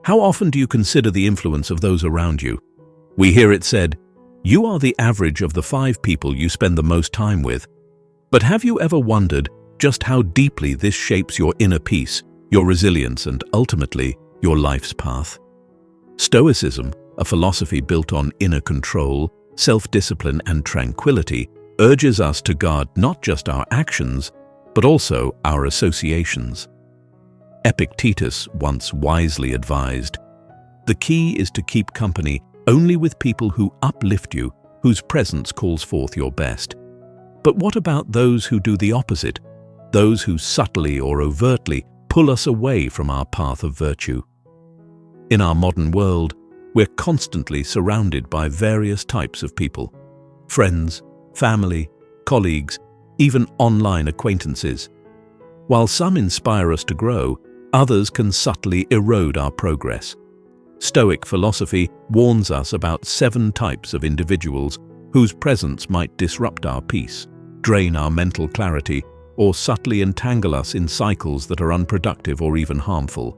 How often do you consider the influence of those around you? We hear it said, "You are the average of the 5 people you spend the most time with." But have you ever wondered just how deeply this shapes your inner peace, your resilience, and ultimately, your life's path? Stoicism, a philosophy built on inner control, self-discipline, and tranquility, urges us to guard not just our actions, but also our associations. Epictetus once wisely advised, "The key is to keep company only with people who uplift you, whose presence calls forth your best." But what about those who do the opposite, those who subtly or overtly pull us away from our path of virtue? In our modern world, we're constantly surrounded by various types of people: friends, family, colleagues, even online acquaintances. While some inspire us to grow, others can subtly erode our progress. Stoic philosophy warns us about 7 types of individuals whose presence might disrupt our peace, drain our mental clarity, or subtly entangle us in cycles that are unproductive or even harmful.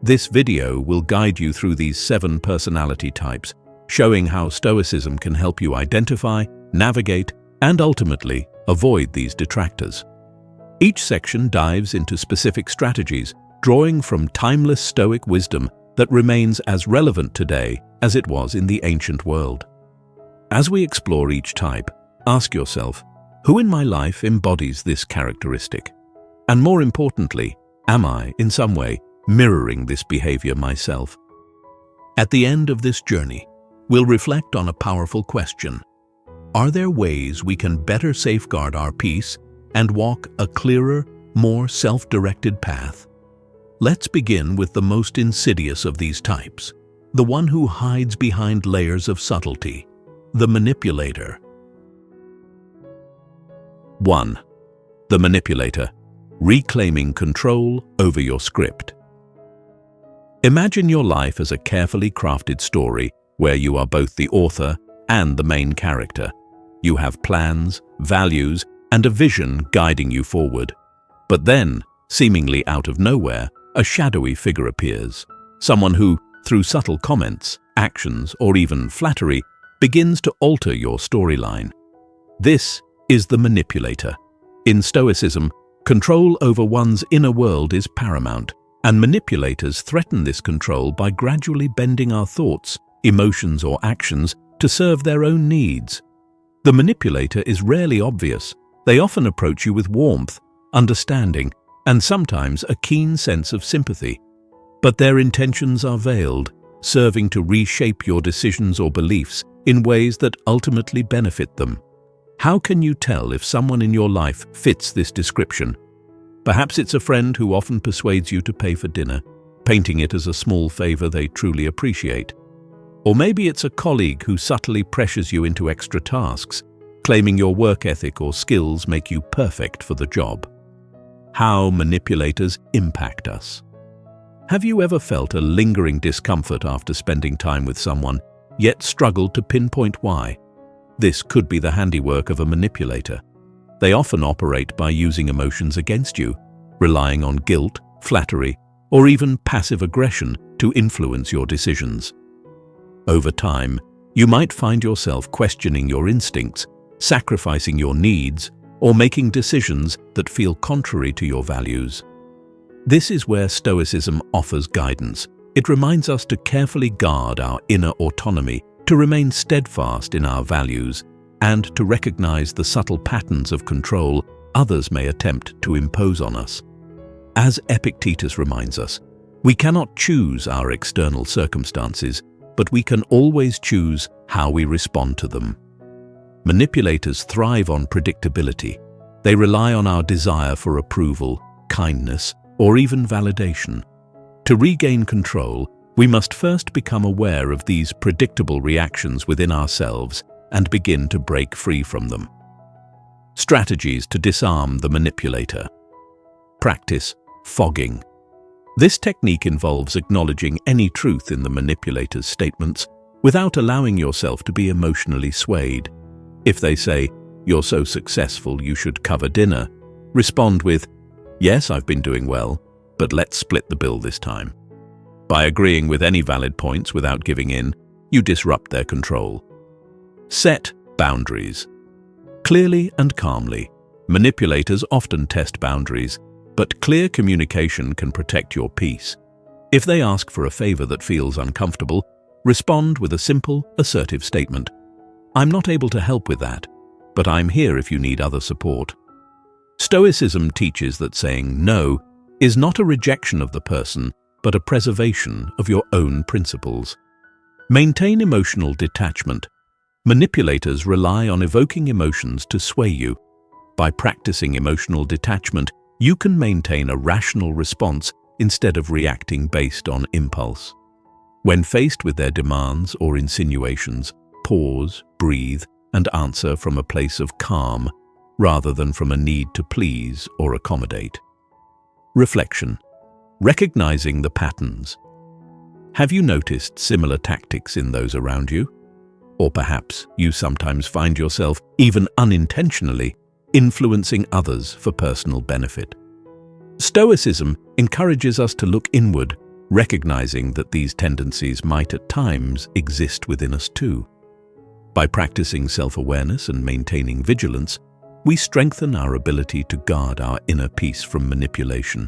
This video will guide you through these 7 personality types, showing how Stoicism can help you identify, navigate, and ultimately avoid these detractors. Each section dives into specific strategies, drawing from timeless Stoic wisdom that remains as relevant today as it was in the ancient world. As we explore each type, ask yourself, who in my life embodies this characteristic? And more importantly, am I, in some way, mirroring this behavior myself? At the end of this journey, we'll reflect on a powerful question. Are there ways we can better safeguard our peace and walk a clearer, more self-directed path? Let's begin with the most insidious of these types, the one who hides behind layers of subtlety, the manipulator. 1. The manipulator, reclaiming control over your script. Imagine your life as a carefully crafted story where you are both the author and the main character. You have plans, values, and a vision guiding you forward. But then, seemingly out of nowhere, a shadowy figure appears. Someone who, through subtle comments, actions, or even flattery, begins to alter your storyline. This is the manipulator. In Stoicism, control over one's inner world is paramount, and manipulators threaten this control by gradually bending our thoughts, emotions, or actions to serve their own needs. The manipulator is rarely obvious. They often approach you with warmth, understanding, and sometimes a keen sense of sympathy. But their intentions are veiled, serving to reshape your decisions or beliefs in ways that ultimately benefit them. How can you tell if someone in your life fits this description? Perhaps it's a friend who often persuades you to pay for dinner, painting it as a small favor they truly appreciate. Or maybe it's a colleague who subtly pressures you into extra tasks, claiming your work ethic or skills make you perfect for the job. How manipulators impact us. Have you ever felt a lingering discomfort after spending time with someone, yet struggled to pinpoint why? This could be the handiwork of a manipulator. They often operate by using emotions against you, relying on guilt, flattery, or even passive aggression to influence your decisions. Over time, you might find yourself questioning your instincts, sacrificing your needs, or making decisions that feel contrary to your values. This is where Stoicism offers guidance. It reminds us to carefully guard our inner autonomy, to remain steadfast in our values, and to recognize the subtle patterns of control others may attempt to impose on us. As Epictetus reminds us, we cannot choose our external circumstances, but we can always choose how we respond to them. Manipulators thrive on predictability. They rely on our desire for approval, kindness, or even validation. To regain control, we must first become aware of these predictable reactions within ourselves and begin to break free from them. Strategies to disarm the manipulator. Practice fogging. This technique involves acknowledging any truth in the manipulator's statements without allowing yourself to be emotionally swayed. If they say, "You're so successful, you should cover dinner," respond with, "Yes, I've been doing well, but let's split the bill this time." By agreeing with any valid points without giving in, you disrupt their control. Set boundaries. Clearly and calmly, manipulators often test boundaries, but clear communication can protect your peace. If they ask for a favor that feels uncomfortable, respond with a simple, assertive statement. "I'm not able to help with that, but I'm here if you need other support." Stoicism teaches that saying no is not a rejection of the person, but a preservation of your own principles. Maintain emotional detachment. Manipulators rely on evoking emotions to sway you. By practicing emotional detachment, you can maintain a rational response instead of reacting based on impulse. When faced with their demands or insinuations, pause, breathe, and answer from a place of calm, rather than from a need to please or accommodate. Reflection. Recognizing the patterns. Have you noticed similar tactics in those around you? Or perhaps you sometimes find yourself, even unintentionally, influencing others for personal benefit. Stoicism encourages us to look inward, recognizing that these tendencies might at times exist within us too. By practicing self-awareness and maintaining vigilance, we strengthen our ability to guard our inner peace from manipulation.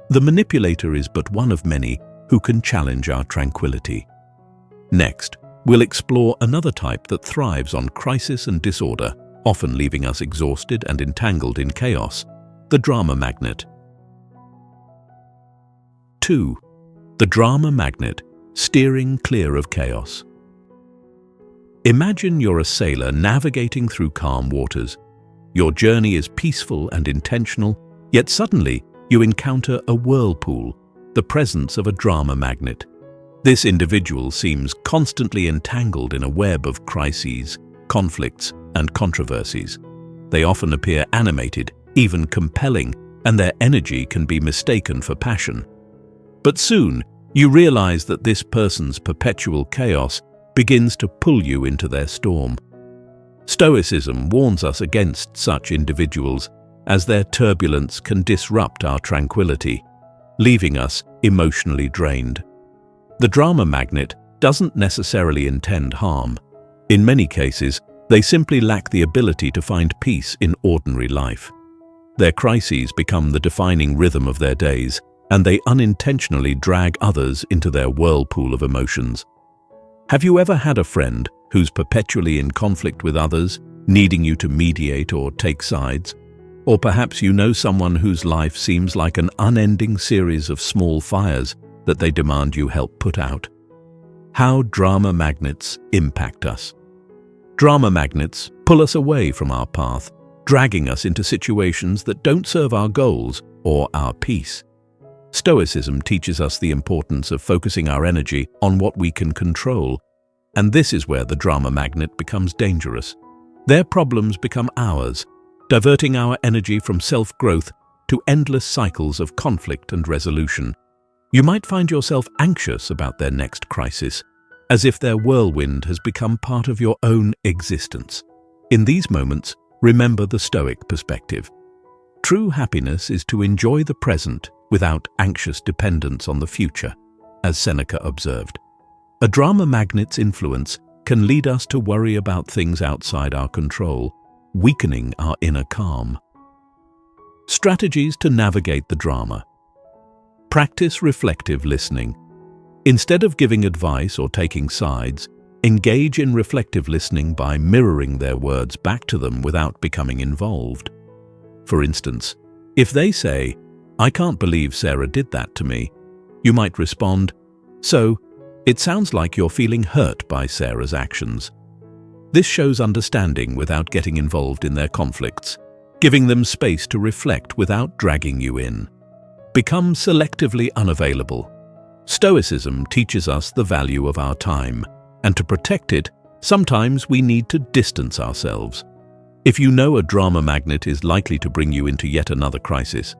The manipulator is but one of many who can challenge our tranquility. Next, we'll explore another type that thrives on crisis and disorder, often leaving us exhausted and entangled in chaos: the drama magnet. 2. The drama magnet, steering clear of chaos. Imagine you're a sailor navigating through calm waters. Your journey is peaceful and intentional, yet suddenly you encounter a whirlpool, the presence of a drama magnet. This individual seems constantly entangled in a web of crises, conflicts, and controversies. They often appear animated, even compelling, and their energy can be mistaken for passion. But soon, you realize that this person's perpetual chaos begins to pull you into their storm. Stoicism warns us against such individuals, as their turbulence can disrupt our tranquility, leaving us emotionally drained. The drama magnet doesn't necessarily intend harm. In many cases, they simply lack the ability to find peace in ordinary life. Their crises become the defining rhythm of their days, and they unintentionally drag others into their whirlpool of emotions. Have you ever had a friend who's perpetually in conflict with others, needing you to mediate or take sides? Or perhaps you know someone whose life seems like an unending series of small fires that they demand you help put out. How drama magnets impact us. Drama magnets pull us away from our path, dragging us into situations that don't serve our goals or our peace. Stoicism teaches us the importance of focusing our energy on what we can control, and this is where the drama magnet becomes dangerous. Their problems become ours, diverting our energy from self-growth to endless cycles of conflict and resolution. You might find yourself anxious about their next crisis, as if their whirlwind has become part of your own existence. In these moments, remember the Stoic perspective. True happiness is to enjoy the present without anxious dependence on the future, as Seneca observed. A drama magnet's influence can lead us to worry about things outside our control, weakening our inner calm. Strategies to navigate the drama. Practice reflective listening. Instead of giving advice or taking sides, engage in reflective listening by mirroring their words back to them without becoming involved. For instance, if they say, "I can't believe Sarah did that to me," you might respond, "So, it sounds like you're feeling hurt by Sarah's actions." This shows understanding without getting involved in their conflicts, giving them space to reflect without dragging you in. Become selectively unavailable. Stoicism teaches us the value of our time, and to protect it, sometimes we need to distance ourselves. If you know a drama magnet is likely to bring you into yet another crisis,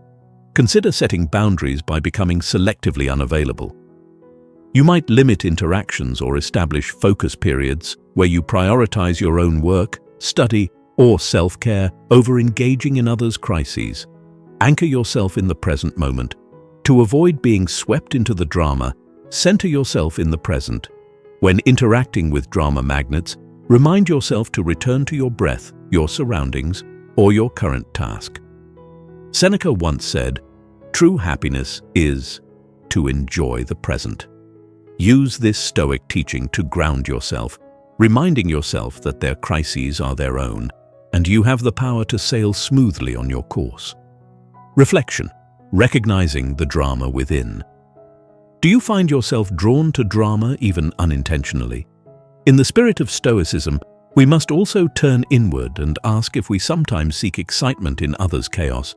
consider setting boundaries by becoming selectively unavailable. You might limit interactions or establish focus periods where you prioritize your own work, study, or self-care over engaging in others' crises. Anchor yourself in the present moment. To avoid being swept into the drama, center yourself in the present. When interacting with drama magnets, remind yourself to return to your breath, your surroundings, or your current task. Seneca once said, "True happiness is to enjoy the present." Use this Stoic teaching to ground yourself, reminding yourself that their crises are their own, and you have the power to sail smoothly on your course. Reflection, recognizing the drama within. Do you find yourself drawn to drama even unintentionally? In the spirit of Stoicism, we must also turn inward and ask if we sometimes seek excitement in others' chaos.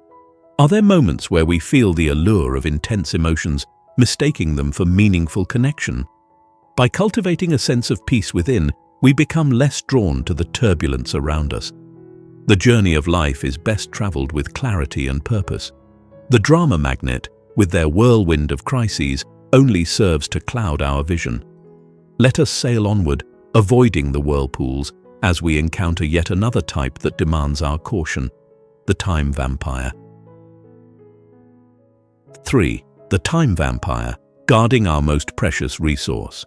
Are there moments where we feel the allure of intense emotions, mistaking them for meaningful connection? By cultivating a sense of peace within, we become less drawn to the turbulence around us. The journey of life is best traveled with clarity and purpose. The drama magnet, with their whirlwind of crises, only serves to cloud our vision. Let us sail onward, avoiding the whirlpools, as we encounter yet another type that demands our caution, the time vampire. 3. The time vampire, guarding our most precious resource.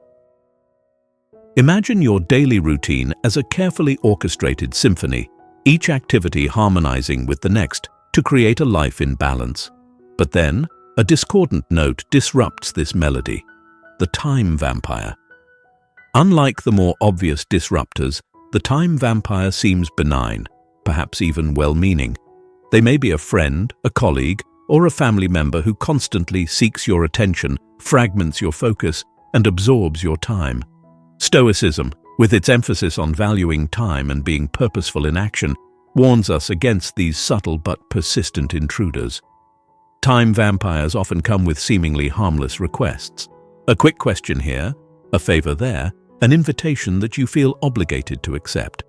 Imagine your daily routine as a carefully orchestrated symphony, each activity harmonizing with the next to create a life in balance. But then, a discordant note disrupts this melody, the time vampire. Unlike the more obvious disruptors, the time vampire seems benign, perhaps even well-meaning. They may be a friend, a colleague, or a family member who constantly seeks your attention, fragments your focus, and absorbs your time. Stoicism, with its emphasis on valuing time and being purposeful in action, warns us against these subtle but persistent intruders. Time vampires often come with seemingly harmless requests. A quick question here, a favor there, an invitation that you feel obligated to accept.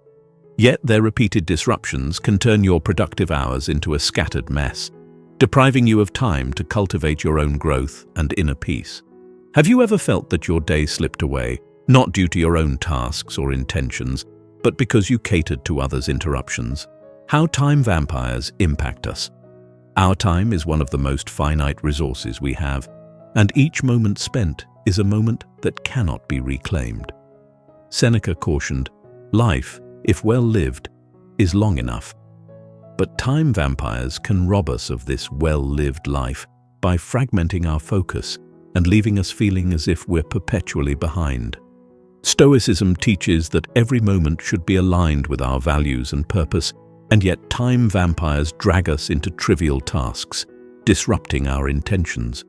Yet their repeated disruptions can turn your productive hours into a scattered mess, depriving you of time to cultivate your own growth and inner peace. Have you ever felt that your day slipped away, not due to your own tasks or intentions, but because you catered to others' interruptions? How time vampires impact us. Our time is one of the most finite resources we have, and each moment spent is a moment that cannot be reclaimed. Seneca cautioned, "Life, if well lived, is long enough." But time vampires can rob us of this well-lived life by fragmenting our focus and leaving us feeling as if we're perpetually behind. Stoicism teaches that every moment should be aligned with our values and purpose, and yet time vampires drag us into trivial tasks, disrupting our intentions.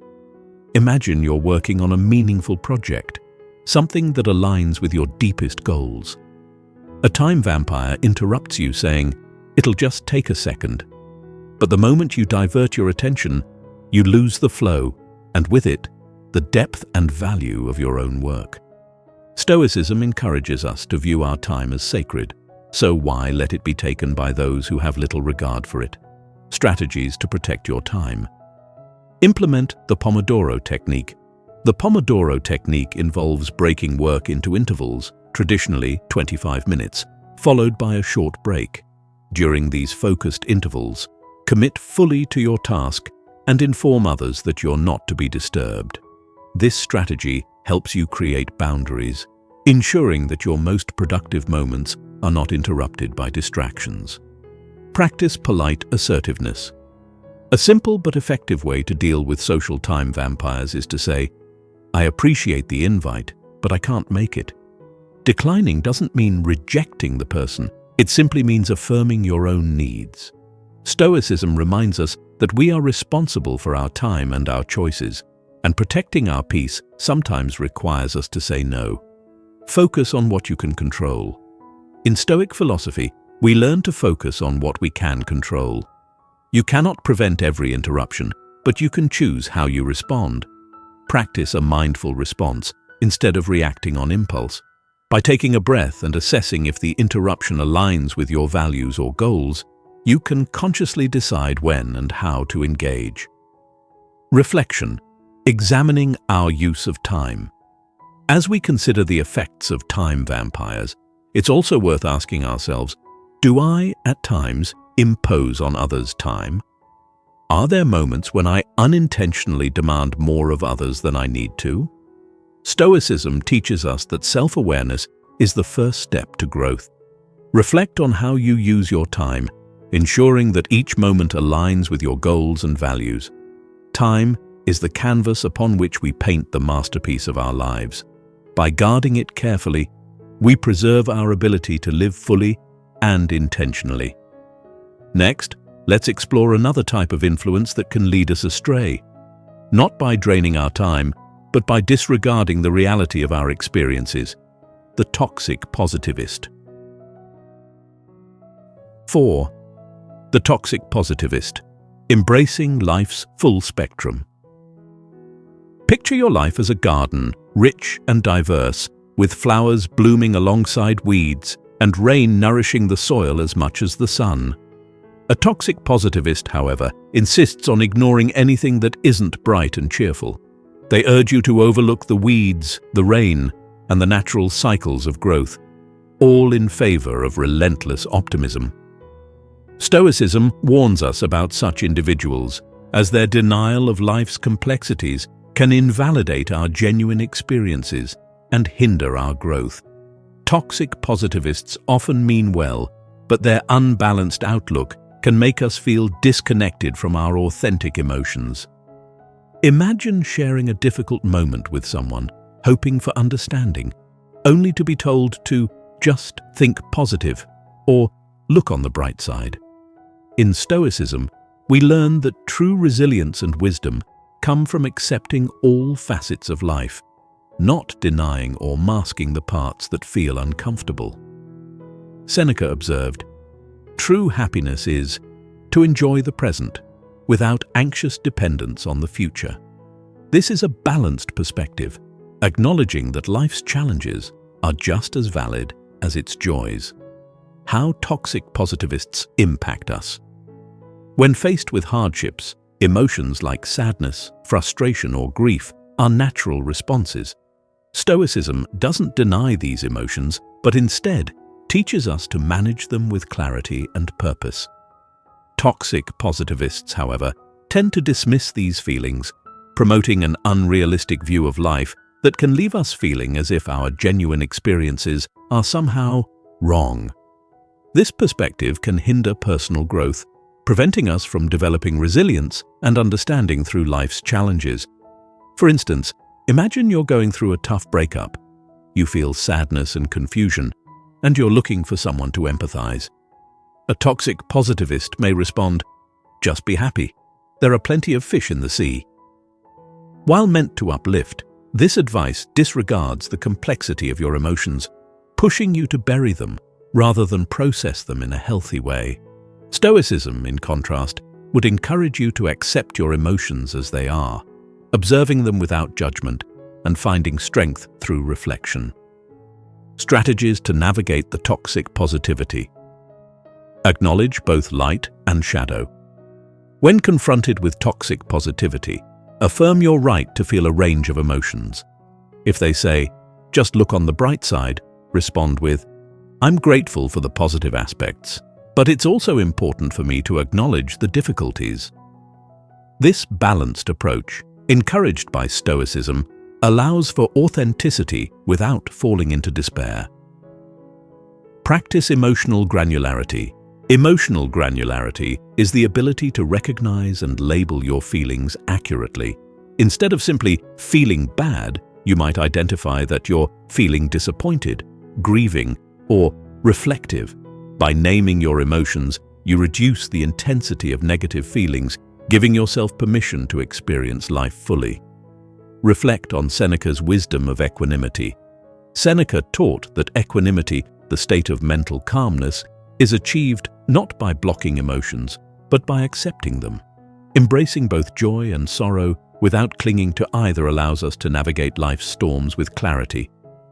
Imagine you're working on a meaningful project, something that aligns with your deepest goals. A time vampire interrupts you saying, "It'll just take a second." But the moment you divert your attention, you lose the flow, and with it, the depth and value of your own work. Stoicism encourages us to view our time as sacred, so why let it be taken by those who have little regard for it? Strategies to protect your time. Implement the Pomodoro technique. The Pomodoro technique involves breaking work into intervals, traditionally 25 minutes, followed by a short break. During these focused intervals, commit fully to your task and inform others that you're not to be disturbed. This strategy helps you create boundaries, ensuring that your most productive moments are not interrupted by distractions. Practice polite assertiveness. A simple but effective way to deal with social time vampires is to say, "I appreciate the invite, but I can't make it." Declining doesn't mean rejecting the person, it simply means affirming your own needs. Stoicism reminds us that we are responsible for our time and our choices, and protecting our peace sometimes requires us to say no. Focus on what you can control. In Stoic philosophy, we learn to focus on what we can control. You cannot prevent every interruption, but you can choose how you respond. Practice a mindful response instead of reacting on impulse. By taking a breath and assessing if the interruption aligns with your values or goals, you can consciously decide when and how to engage. Reflection, examining our use of time. As we consider the effects of time vampires, it's also worth asking ourselves, do I, at times, impose on others' time? Are there moments when I unintentionally demand more of others than I need to? Stoicism teaches us that self-awareness is the first step to growth. Reflect on how you use your time, ensuring that each moment aligns with your goals and values. Time is the canvas upon which we paint the masterpiece of our lives. By guarding it carefully, we preserve our ability to live fully and intentionally. Next, let's explore another type of influence that can lead us astray. Not by draining our time, but by disregarding the reality of our experiences. The toxic positivist. 4. The toxic positivist. Embracing life's full spectrum. Picture your life as a garden, rich and diverse, with flowers blooming alongside weeds and rain nourishing the soil as much as the sun. A toxic positivist, however, insists on ignoring anything that isn't bright and cheerful. They urge you to overlook the weeds, the rain, and the natural cycles of growth, all in favor of relentless optimism. Stoicism warns us about such individuals, as their denial of life's complexities can invalidate our genuine experiences and hinder our growth. Toxic positivists often mean well, but their unbalanced outlook can make us feel disconnected from our authentic emotions. Imagine sharing a difficult moment with someone, hoping for understanding, only to be told to just think positive or look on the bright side. In Stoicism, we learn that true resilience and wisdom come from accepting all facets of life, not denying or masking the parts that feel uncomfortable. Seneca observed, "True happiness is to enjoy the present without anxious dependence on the future." This is a balanced perspective, acknowledging that life's challenges are just as valid as its joys. How toxic positivists impact us. When faced with hardships, emotions like sadness, frustration, or grief are natural responses. Stoicism doesn't deny these emotions, but instead teaches us to manage them with clarity and purpose. Toxic positivists, however, tend to dismiss these feelings, promoting an unrealistic view of life that can leave us feeling as if our genuine experiences are somehow wrong. This perspective can hinder personal growth, preventing us from developing resilience and understanding through life's challenges. For instance, imagine you're going through a tough breakup. You feel sadness and confusion, and you're looking for someone to empathize. A toxic positivist may respond, "Just be happy. There are plenty of fish in the sea." While meant to uplift, this advice disregards the complexity of your emotions, pushing you to bury them rather than process them in a healthy way. Stoicism, in contrast, would encourage you to accept your emotions as they are, observing them without judgment and finding strength through reflection. Strategies to navigate the toxic positivity. Acknowledge both light and shadow. When confronted with toxic positivity, affirm your right to feel a range of emotions. If they say, "Just look on the bright side," respond with, "I'm grateful for the positive aspects, but it's also important for me to acknowledge the difficulties." This balanced approach, encouraged by Stoicism, allows for authenticity without falling into despair. Practice emotional granularity. Emotional granularity is the ability to recognize and label your feelings accurately. Instead of simply feeling bad, you might identify that you're feeling disappointed, grieving, or reflective. By naming your emotions, you reduce the intensity of negative feelings, giving yourself permission to experience life fully. Reflect on Seneca's wisdom of equanimity. Seneca taught that equanimity, the state of mental calmness, is achieved not by blocking emotions, but by accepting them. Embracing both joy and sorrow without clinging to either allows us to navigate life's storms with clarity.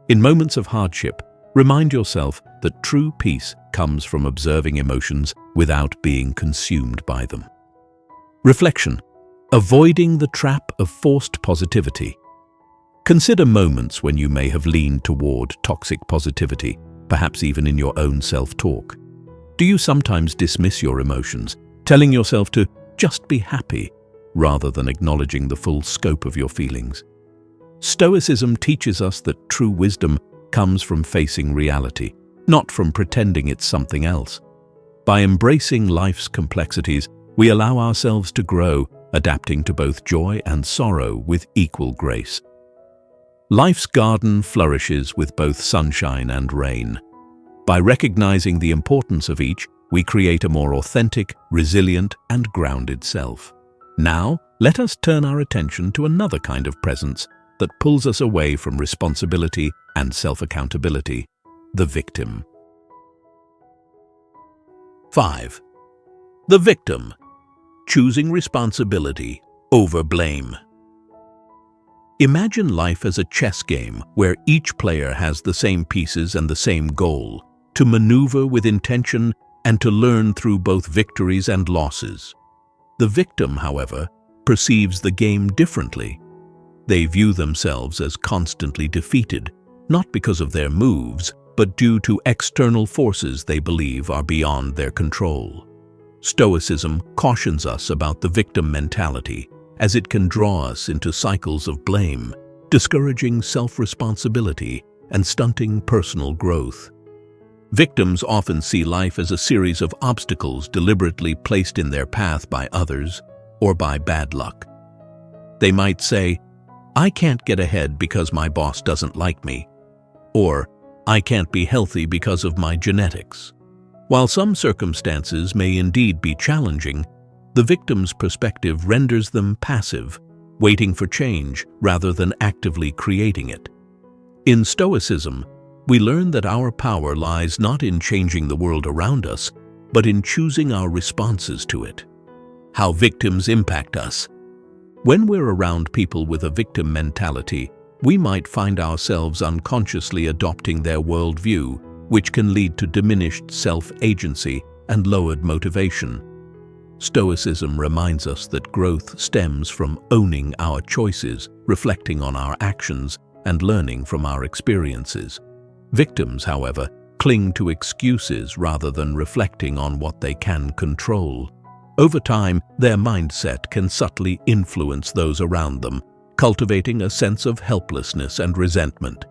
In moments of hardship, remind yourself that true peace comes from observing emotions without being consumed by them. Reflection. Avoiding the trap of forced positivity. Consider moments when you may have leaned toward toxic positivity, perhaps even in your own self-talk. Do you sometimes dismiss your emotions, telling yourself to just be happy, rather than acknowledging the full scope of your feelings? Stoicism teaches us that true wisdom comes from facing reality, not from pretending it's something else. By embracing life's complexities, we allow ourselves to grow, adapting to both joy and sorrow with equal grace. Life's garden flourishes with both sunshine and rain. By recognizing the importance of each, we create a more authentic, resilient, and grounded self. Now, let us turn our attention to another kind of presence that pulls us away from responsibility and self-accountability: the victim. 5. The victim. Choosing responsibility over blame. Imagine life as a chess game where each player has the same pieces and the same goal: to maneuver with intention and to learn through both victories and losses. The victim, however, perceives the game differently. They view themselves as constantly defeated, not because of their moves, but due to external forces they believe are beyond their control. Stoicism cautions us about the victim mentality, as it can draw us into cycles of blame, discouraging self-responsibility and stunting personal growth. Victims often see life as a series of obstacles deliberately placed in their path by others or by bad luck. They might say, "I can't get ahead because my boss doesn't like me," or "I can't be healthy because of my genetics." While some circumstances may indeed be challenging, the victim's perspective renders them passive, waiting for change rather than actively creating it. In Stoicism, we learn that our power lies not in changing the world around us, but in choosing our responses to it. How victims impact us. When we're around people with a victim mentality, we might find ourselves unconsciously adopting their worldview, which can lead to diminished self-agency and lowered motivation. Stoicism reminds us that growth stems from owning our choices, reflecting on our actions, and learning from our experiences. Victims, however, cling to excuses rather than reflecting on what they can control. Over time, their mindset can subtly influence those around them, cultivating a sense of helplessness and resentment.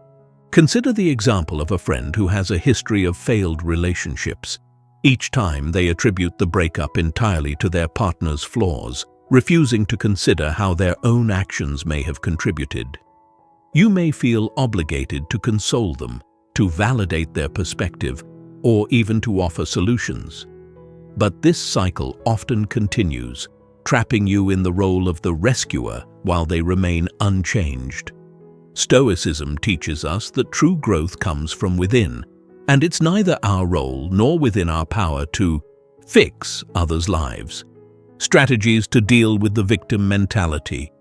Consider the example of a friend who has a history of failed relationships. Each time they attribute the breakup entirely to their partner's flaws, refusing to consider how their own actions may have contributed. You may feel obligated to console them, to validate their perspective, or even to offer solutions. But this cycle often continues, trapping you in the role of the rescuer while they remain unchanged. Stoicism teaches us that true growth comes from within, and it's neither our role nor within our power to fix others' lives. Strategies to deal with the victim mentality.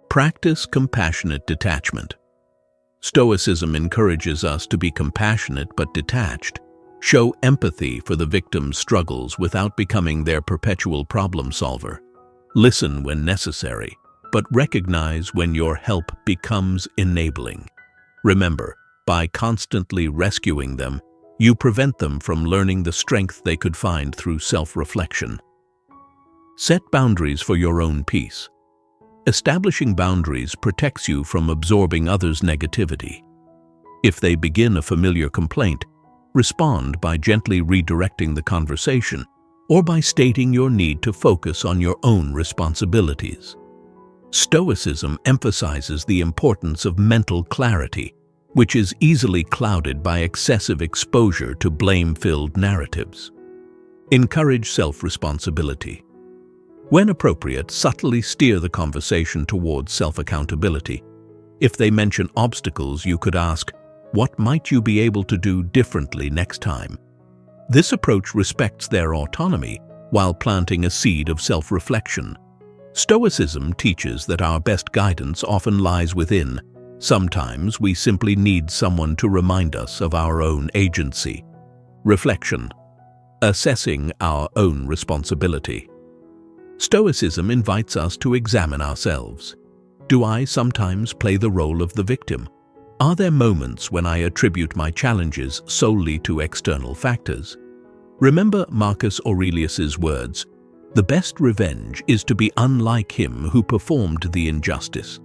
Practice compassionate detachment. Stoicism encourages us to be compassionate but detached. Show empathy for the victim's struggles without becoming their perpetual problem solver. Listen when necessary, but recognize when your help becomes enabling. Remember, by constantly rescuing them, you prevent them from learning the strength they could find through self-reflection. Set boundaries for your own peace. Establishing boundaries protects you from absorbing others' negativity. If they begin a familiar complaint, respond by gently redirecting the conversation or by stating your need to focus on your own responsibilities. Stoicism emphasizes the importance of mental clarity, which is easily clouded by excessive exposure to blame-filled narratives. Encourage self-responsibility. When appropriate, subtly steer the conversation towards self-accountability. If they mention obstacles, you could ask, "What might you be able to do differently next time?" This approach respects their autonomy while planting a seed of self-reflection. Stoicism teaches that our best guidance often lies within. Sometimes we simply need someone to remind us of our own agency. Reflection. Assessing our own responsibility. Stoicism invites us to examine ourselves. Do I sometimes play the role of the victim? Are there moments when I attribute my challenges solely to external factors? Remember Marcus Aurelius's words, "The best revenge is to be unlike him who performed the injustice."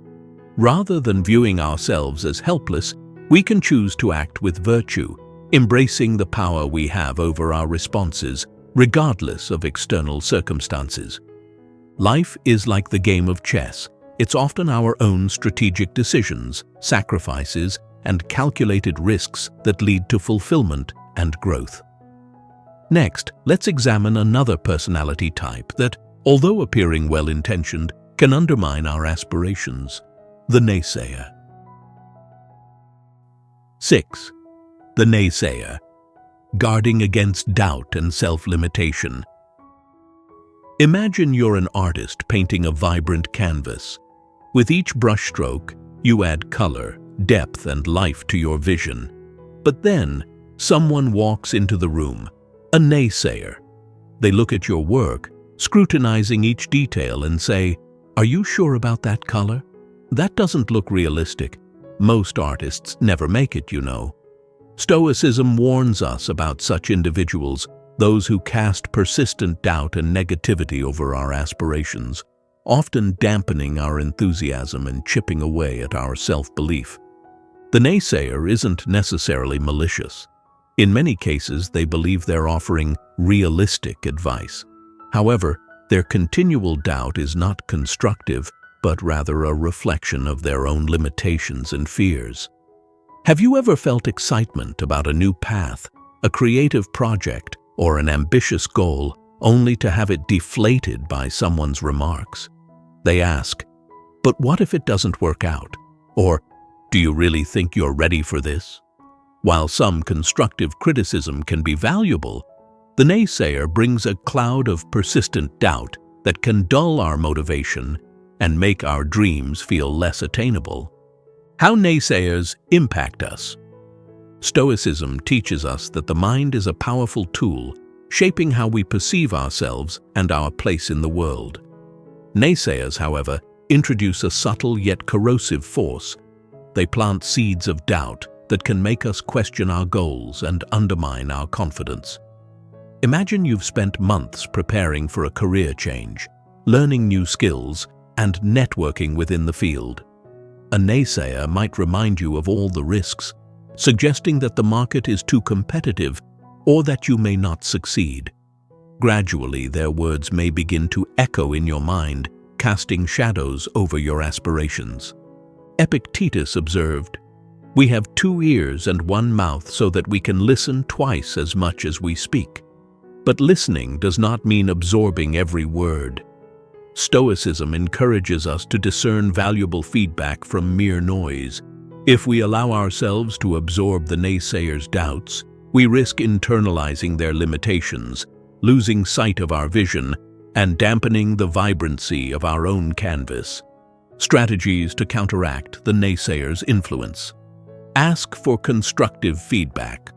Rather than viewing ourselves as helpless, we can choose to act with virtue, embracing the power we have over our responses, regardless of external circumstances. Life is like the game of chess. It's often our own strategic decisions, sacrifices, and calculated risks that lead to fulfillment and growth. Next, let's examine another personality type that, although appearing well-intentioned, can undermine our aspirations: the Naysayer. 6. The Naysayer, guarding against doubt and self-limitation. Imagine you're an artist painting a vibrant canvas. With each brushstroke, you add color, depth, and life to your vision. But then, someone walks into the room, a naysayer. They look at your work, scrutinizing each detail, and say, "Are you sure about that color? That doesn't look realistic. Most artists never make it, you know." Stoicism warns us about such individuals, those who cast persistent doubt and negativity over our aspirations, often dampening our enthusiasm and chipping away at our self-belief. The naysayer isn't necessarily malicious. In many cases, they believe they're offering realistic advice. However, their continual doubt is not constructive, but rather a reflection of their own limitations and fears. Have you ever felt excitement about a new path, a creative project, or an ambitious goal, only to have it deflated by someone's remarks? They ask, "But what if it doesn't work out?" Or, "Do you really think you're ready for this?" While some constructive criticism can be valuable, the naysayer brings a cloud of persistent doubt that can dull our motivation and make our dreams feel less attainable. How naysayers impact us. Stoicism teaches us that the mind is a powerful tool, shaping how we perceive ourselves and our place in the world. Naysayers, however, introduce a subtle yet corrosive force. They plant seeds of doubt that can make us question our goals and undermine our confidence. Imagine you've spent months preparing for a career change, learning new skills, and networking within the field. A naysayer might remind you of all the risks, suggesting that the market is too competitive or that you may not succeed. Gradually, their words may begin to echo in your mind, casting shadows over your aspirations. Epictetus observed, "We have 2 ears and 1 mouth so that we can listen twice as much as we speak." But listening does not mean absorbing every word. Stoicism encourages us to discern valuable feedback from mere noise. If we allow ourselves to absorb the naysayer's doubts, we risk internalizing their limitations, losing sight of our vision, and dampening the vibrancy of our own canvas. Strategies to counteract the naysayer's influence. Ask for constructive feedback.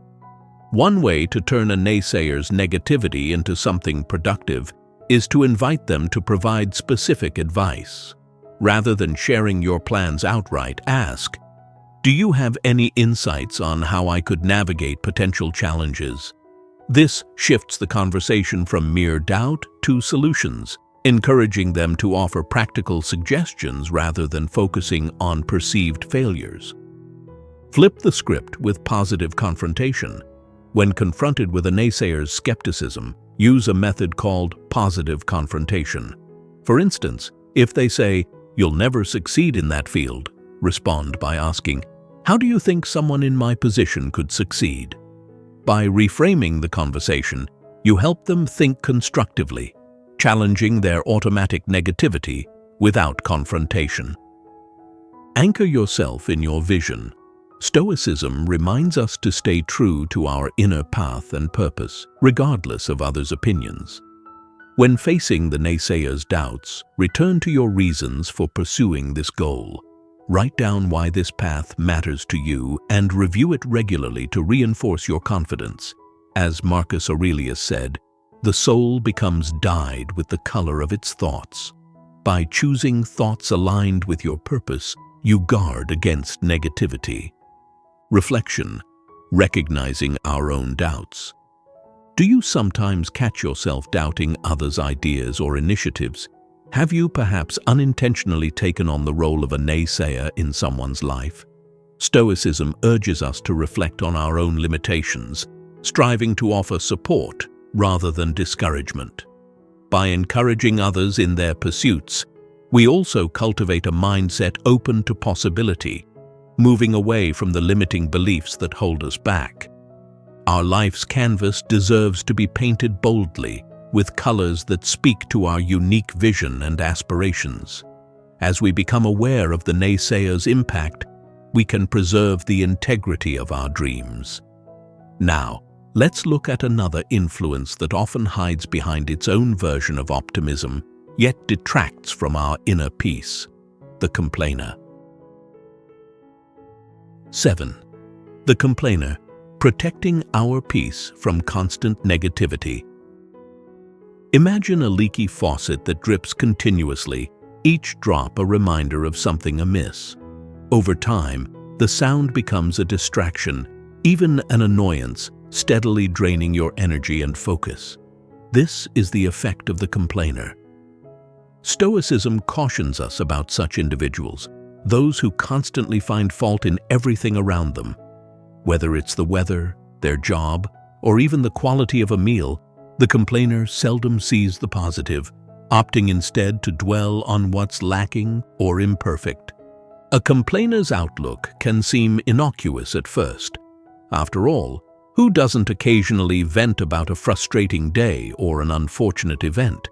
One way to turn a naysayer's negativity into something productive is to invite them to provide specific advice. Rather than sharing your plans outright, ask, "Do you have any insights on how I could navigate potential challenges?" This shifts the conversation from mere doubt to solutions, encouraging them to offer practical suggestions rather than focusing on perceived failures. Flip the script with positive confrontation. When confronted with a naysayer's skepticism, use a method called positive confrontation. For instance, if they say, "You'll never succeed in that field," respond by asking, "How do you think someone in my position could succeed?" By reframing the conversation, you help them think constructively, challenging their automatic negativity without confrontation. Anchor yourself in your vision. Stoicism reminds us to stay true to our inner path and purpose, regardless of others' opinions. When facing the naysayer's doubts, return to your reasons for pursuing this goal. Write down why this path matters to you and review it regularly to reinforce your confidence. As Marcus Aurelius said, "The soul becomes dyed with the color of its thoughts." By choosing thoughts aligned with your purpose, you guard against negativity. Reflection, recognizing our own doubts. Do you sometimes catch yourself doubting others' ideas or initiatives? Have you perhaps unintentionally taken on the role of a naysayer in someone's life? Stoicism urges us to reflect on our own limitations, striving to offer support rather than discouragement. By encouraging others in their pursuits, we also cultivate a mindset open to possibility, moving away from the limiting beliefs that hold us back. Our life's canvas deserves to be painted boldly, with colors that speak to our unique vision and aspirations. As we become aware of the naysayer's impact, we can preserve the integrity of our dreams. Now, let's look at another influence that often hides behind its own version of optimism, yet detracts from our inner peace: the complainer. 7. The complainer, protecting our peace from constant negativity. Imagine a leaky faucet that drips continuously, each drop a reminder of something amiss. Over time, the sound becomes a distraction, even an annoyance, steadily draining your energy and focus. This is the effect of the complainer. Stoicism cautions us about such individuals, those who constantly find fault in everything around them. Whether it's the weather, their job, or even the quality of a meal, the complainer seldom sees the positive, opting instead to dwell on what's lacking or imperfect. A complainer's outlook can seem innocuous at first. After all, who doesn't occasionally vent about a frustrating day or an unfortunate event?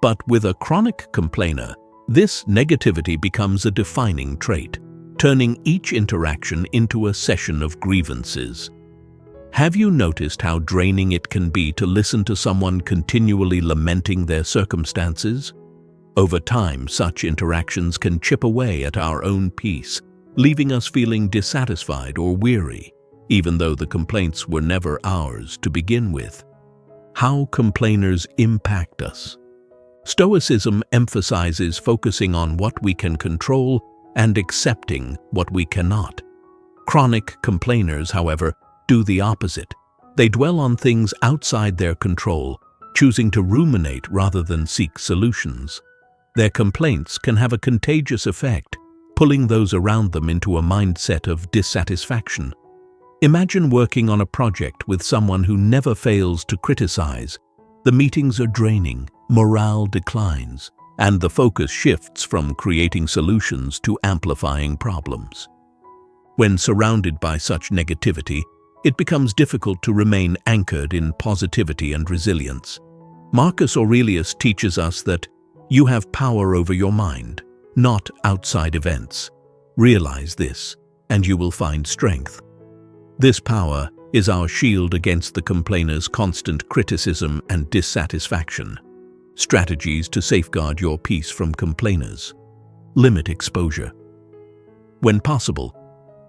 But with a chronic complainer, this negativity becomes a defining trait, turning each interaction into a session of grievances. Have you noticed how draining it can be to listen to someone continually lamenting their circumstances? Over time, such interactions can chip away at our own peace, leaving us feeling dissatisfied or weary, even though the complaints were never ours to begin with. How complainers impact us. Stoicism emphasizes focusing on what we can control and accepting what we cannot. Chronic complainers, however, do the opposite. They dwell on things outside their control, choosing to ruminate rather than seek solutions. Their complaints can have a contagious effect, pulling those around them into a mindset of dissatisfaction. Imagine working on a project with someone who never fails to criticize. The meetings are draining, morale declines, and the focus shifts from creating solutions to amplifying problems. When surrounded by such negativity, it becomes difficult to remain anchored in positivity and resilience. Marcus Aurelius teaches us that you have power over your mind, not outside events. Realize this, and you will find strength. This power is our shield against the complainer's constant criticism and dissatisfaction. Strategies to safeguard your peace from complainers. Limit exposure. When possible,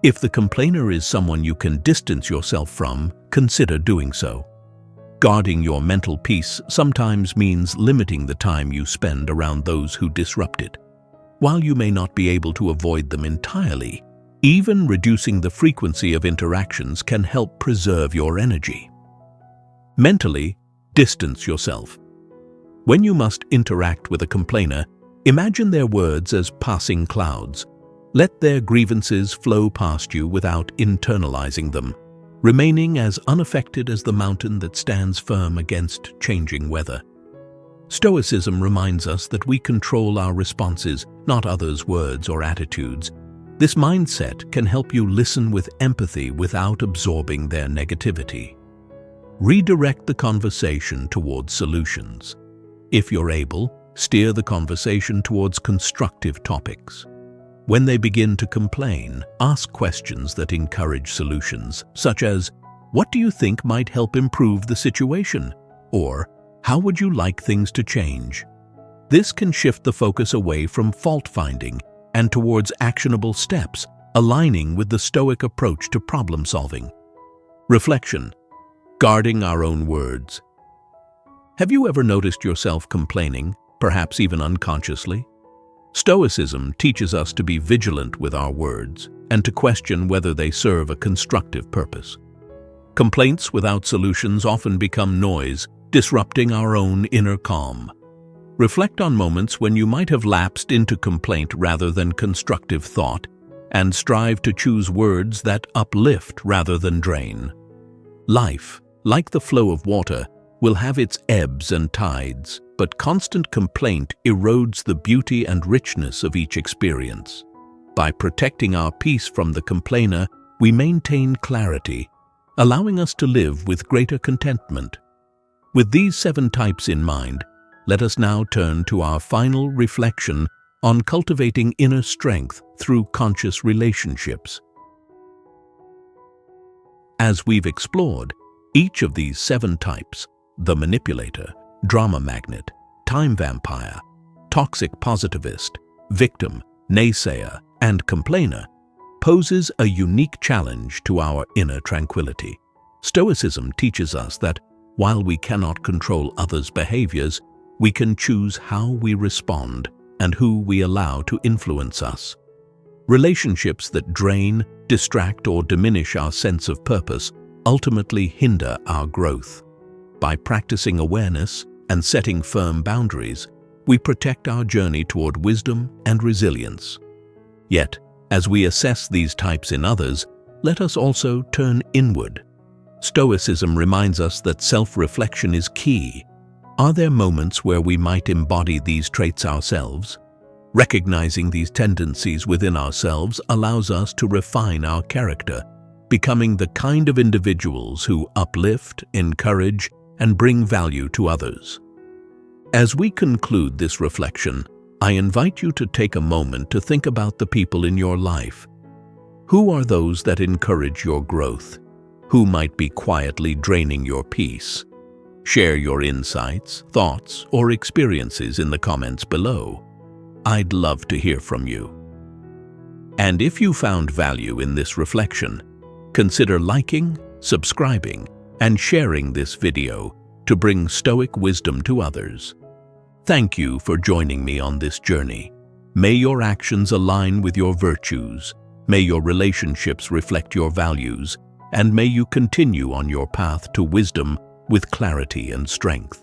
if the complainer is someone you can distance yourself from, consider doing so. Guarding your mental peace sometimes means limiting the time you spend around those who disrupt it. While you may not be able to avoid them entirely, even reducing the frequency of interactions can help preserve your energy. Mentally, distance yourself. When you must interact with a complainer, imagine their words as passing clouds. Let their grievances flow past you without internalizing them, remaining as unaffected as the mountain that stands firm against changing weather. Stoicism reminds us that we control our responses, not others' words or attitudes. This mindset can help you listen with empathy without absorbing their negativity. Redirect the conversation towards solutions. If you're able, steer the conversation towards constructive topics. When they begin to complain, ask questions that encourage solutions, such as, "What do you think might help improve the situation?" Or, "How would you like things to change?" This can shift the focus away from fault-finding and towards actionable steps, aligning with the Stoic approach to problem-solving. Reflection. Guarding our own words. Have you ever noticed yourself complaining, perhaps even unconsciously? Stoicism teaches us to be vigilant with our words and to question whether they serve a constructive purpose. Complaints without solutions often become noise, disrupting our own inner calm. Reflect on moments when you might have lapsed into complaint rather than constructive thought, and strive to choose words that uplift rather than drain. Life, like the flow of water, will have its ebbs and tides, but constant complaint erodes the beauty and richness of each experience. By protecting our peace from the complainer, we maintain clarity, allowing us to live with greater contentment. With these 7 types in mind, let us now turn to our final reflection on cultivating inner strength through conscious relationships. As we've explored, each of these 7 types, the manipulator, drama magnet, time vampire, toxic positivist, victim, naysayer, and complainer, poses a unique challenge to our inner tranquility. Stoicism teaches us that while we cannot control others' behaviors, we can choose how we respond and who we allow to influence us. Relationships that drain, distract, or diminish our sense of purpose ultimately hinder our growth. By practicing awareness and setting firm boundaries, we protect our journey toward wisdom and resilience. Yet, as we assess these types in others, let us also turn inward. Stoicism reminds us that self-reflection is key. Are there moments where we might embody these traits ourselves? Recognizing these tendencies within ourselves allows us to refine our character, becoming the kind of individuals who uplift, encourage, and bring value to others. As we conclude this reflection, I invite you to take a moment to think about the people in your life. Who are those that encourage your growth? Who might be quietly draining your peace? Share your insights, thoughts, or experiences in the comments below. I'd love to hear from you. And if you found value in this reflection, consider liking, subscribing, and sharing this video to bring Stoic wisdom to others. Thank you for joining me on this journey. May your actions align with your virtues, may your relationships reflect your values, and may you continue on your path to wisdom with clarity and strength.